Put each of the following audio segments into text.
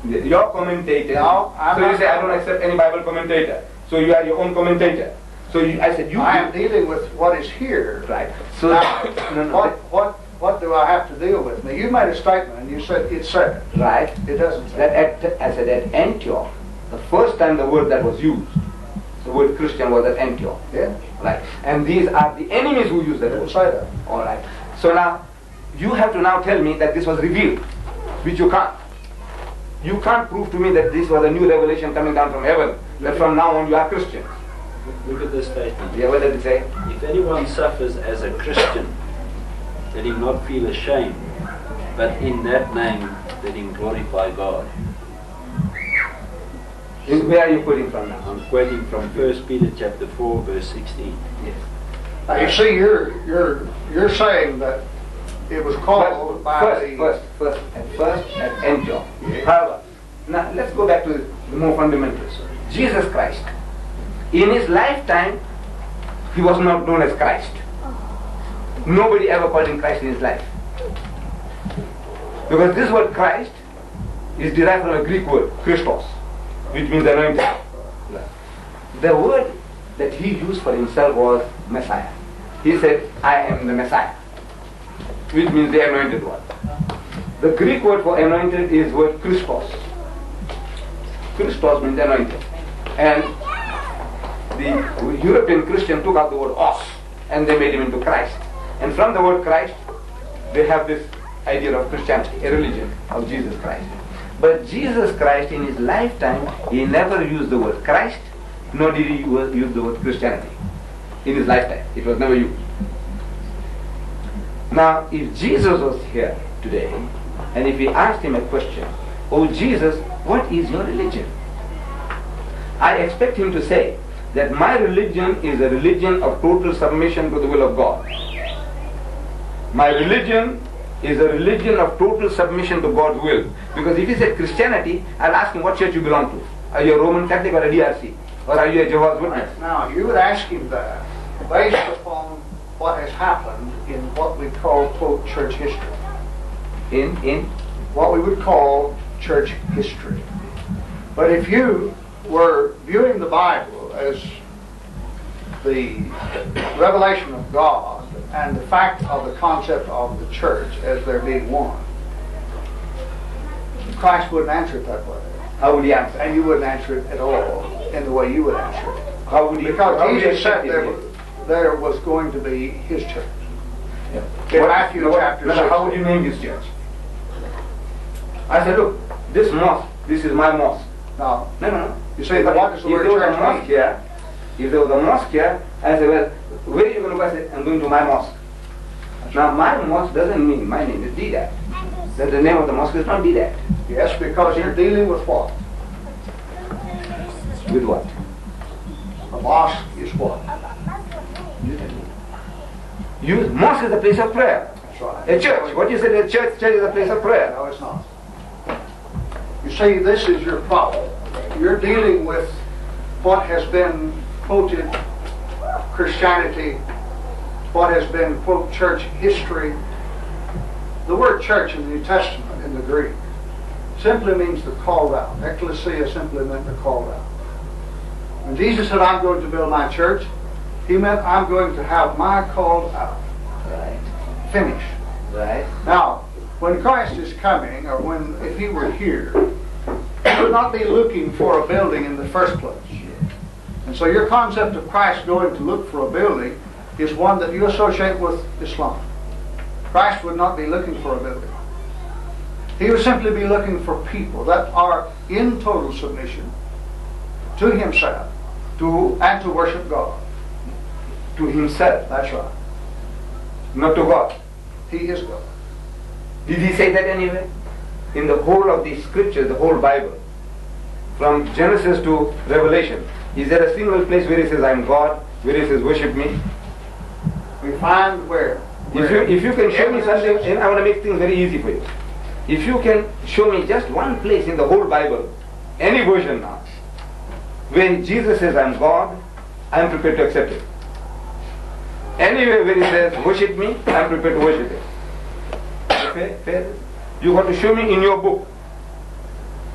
Your commentator. No, so you say, I don't accept any Bible commentator. So you are your own commentator. So I said, I am dealing with what is here. Right. So now, what do I have to deal with? Now, you made a statement and you said it said it. Right. It doesn't say that I said at Antioch, the first time the word that was used, the word Christian was at Antioch. Yeah. Right. And these are the enemies who use that word. Say that. All right. So now, you have to now tell me that this was revealed, which you can't. You can't prove to me that this was a new revelation coming down from heaven, that from now on you are Christians. Look at this statement. Yeah, what did it say? If anyone suffers as a Christian, let him not feel ashamed, but in that name let him glorify God. Where are you quoting from now? I'm quoting from 1 Peter chapter 4, verse 16. Yes. Now, you see, you're saying that it was called first at Antioch. However, now let's go back to the more fundamentals. Jesus Christ. In his lifetime, he was not known as Christ. Nobody ever called him Christ in his life. Because this word Christ is derived from a Greek word, Christos, which means anointed. The word that he used for himself was Messiah. He said, I am the Messiah, which means the anointed one. The Greek word for anointed is the word Christos. Christos means anointed. And the European Christian took out the word os and they made him into Christ. And from the word Christ, they have this idea of Christianity, a religion of Jesus Christ. But Jesus Christ in his lifetime, he never used the word Christ, nor did he use the word Christianity. In his lifetime, it was never used. Now, if Jesus was here today, and if we asked him a question, oh Jesus, what is your religion? I expect him to say that my religion is a religion of total submission to the will of God. My religion is a religion of total submission to God's will. Because if he said Christianity, I'll ask him what church you belong to. Are you a Roman Catholic or a DRC? Or are you a Jehovah's Witness? Now, you would ask him that based upon what has happened in what we call, quote, church history. In what we would call church history. But if you were viewing the Bible as the revelation of God and the fact of the concept of the church as there being one, Christ wouldn't answer it that way. How would he answer? And you wouldn't answer it at all in the way you would answer it. How would he? Because Jesus said there was going to be his church. Yeah. In Matthew chapter 6. How would you name his church? I said, look, this mosque, this is my mosque. No. No. You say, what does the word church mean? If there was a mosque here, I said, well, where are you going to go? I said, I'm going to my mosque. Now, my mosque doesn't mean my name is Deedats. Then the name of the mosque is not Deedats. Yes, because you're dealing with what? With what? A mosque is what? Mosque is a place of prayer. That's right. A church. What you said, a church is a place of prayer. No, it's not. You see, this is your problem. You're dealing with what has been quoted Christianity, what has been, quote, church history. The word church in the New Testament, in the Greek, simply means the called out. Ecclesia simply meant the called out. When Jesus said, I'm going to build my church, he meant I'm going to have my called out. Right. Finished. Right. Now, when Christ is coming, or if he were here, he would not be looking for a building in the first place. And so your concept of Christ going to look for a building is one that you associate with Islam. Christ would not be looking for a building. He would simply be looking for people that are in total submission to himself and to worship God. To himself. That's right. Not to God. He is God. Did he say that anywhere? In the whole of the scriptures, the whole Bible, from Genesis to Revelation, is there a single place where he says, I'm God, where he says, worship me? We find where? If you can show me something, and I want to make things very easy for you. If you can show me just one place in the whole Bible, any version now, where Jesus says, I'm God, I'm prepared to accept it. Anywhere where he says, worship me, I'm prepared to worship it. Okay? Fair? You got to show me in your book.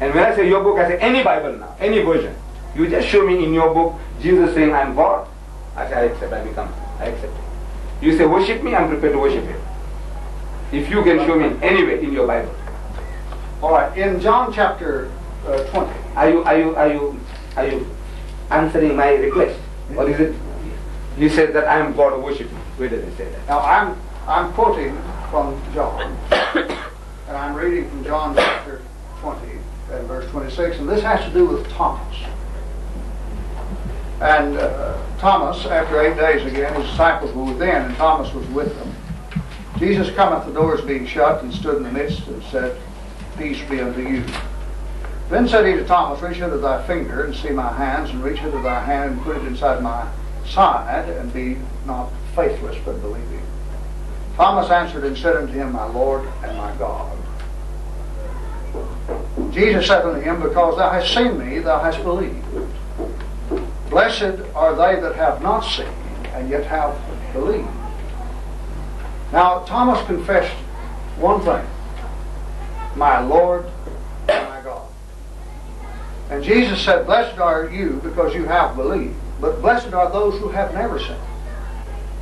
And when I say your book, I say any Bible now, any version. You just show me in your book Jesus saying I'm God. I say I accept, I accept it. You say worship me, I'm prepared to worship him. If you can show me anywhere in your Bible. All right, in John chapter 20. Are you answering my request? Or is it he said that I am God who worship me? Where does he say that? Now I'm quoting from John, and I'm reading from John chapter 20 and verse 26, and this has to do with Thomas. And Thomas, after 8 days again, his disciples were within, and Thomas was with them. Jesus cometh, the doors being shut, and stood in the midst, and said, Peace be unto you. Then said he to Thomas, Reach hither thy finger, and see my hands, and reach hither thy hand, and put it inside my side, and be not faithless, but believing. Thomas answered and said unto him, My Lord and my God. Jesus said unto him, Because thou hast seen me, thou hast believed. Blessed are they that have not seen, and yet have believed. Now, Thomas confessed one thing, my Lord and my God. And Jesus said, Blessed are you because you have believed, but blessed are those who have never seen,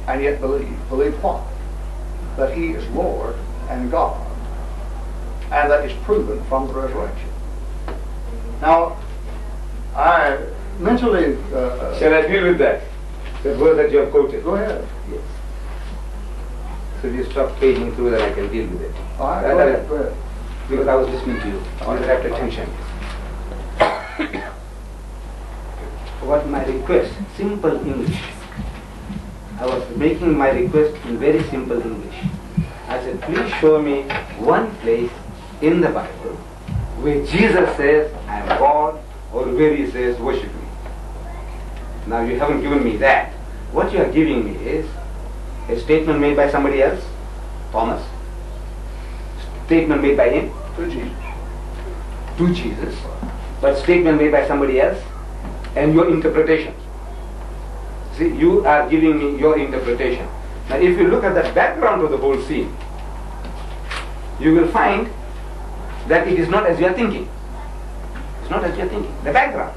and yet believe. Believe what? That he is Lord and God, and that is proven from the resurrection. Now, I mentally... Shall I deal with that? The verse that you have quoted. Go ahead. Yes. So you stop paging through that I can deal with it. All right, go ahead. Because I was listening to you. I want to direct attention. What my request? Simple English. I was making my request in very simple English. I said, please show me one place in the Bible where Jesus says, I am God, or where he says, worship me. Now you haven't given me that. What you are giving me is a statement made by somebody else, Thomas. Statement made by him, To Jesus. to Jesus. But statement made by somebody else, and your interpretation. See, you are giving me your interpretation. Now if you look at the background of the whole scene, you will find that it is not as you are thinking. It's not as you are thinking. The background.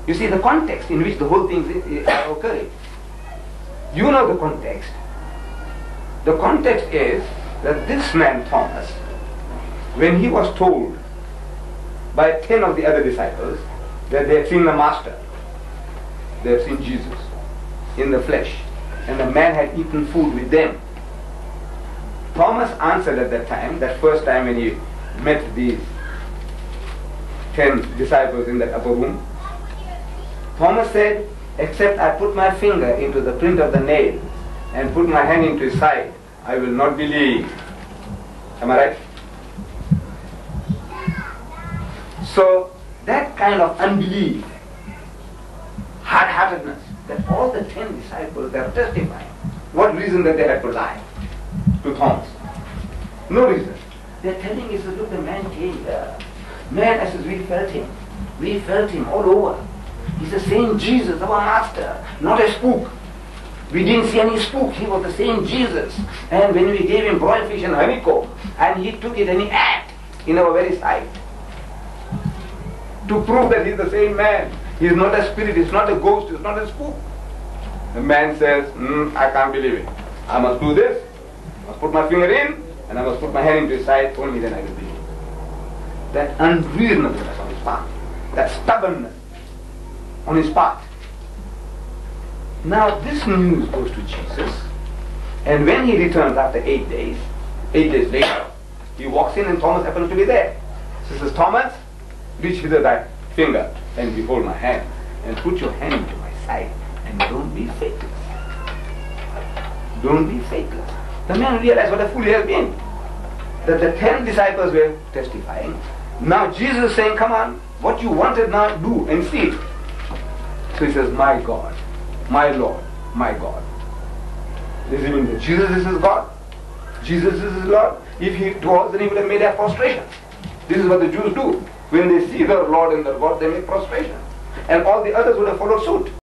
You see the context in which the whole thing is occurring. You know the context. The context is that this man Thomas, when he was told by 10 of the other disciples that they had seen the Master, they had seen Jesus in the flesh, and the man had eaten food with them. Thomas answered at that time, that first time when he met these 10 disciples in that upper room, Thomas said, except I put my finger into the print of the nail and put my hand into his side, I will not believe. Am I right? So that kind of unbelief, hard-heartedness, that all the 10 disciples are testifying. What reason that they had to lie to Thomas? No reason. They're telling us, look, the man came here. Man, I says, we felt him. We felt him all over. He's the same Jesus, our Master, not a spook. We didn't see any spook. He was the same Jesus. And when we gave him broiled fish and honeycomb, and he took it and he ate in our very sight, to prove that he's the same man. He's not a spirit, he's not a ghost, he's not a spook. The man says, I can't believe it. I must do this. I must put my finger in, and I must put my hand into his side, only then I will believe. That unreasonableness on his part, that stubbornness on his part. Now this news goes to Jesus, and when he returns after 8 days later, he walks in and Thomas happens to be there. He says, Thomas, reach hither thy finger and behold my hand, and put your hand into my side, and don't be faithless. Don't be faithless. The man realized what a fool he has been. That the 10 disciples were testifying. Now Jesus is saying, come on, what you wanted now, do and see it. So he says, my God, my Lord, my God. Does it mean that Jesus is his God? Jesus is his Lord? If he was, then he would have made a prostration. This is what the Jews do. When they see their Lord and their God, they make prostration. And all the others would have followed suit.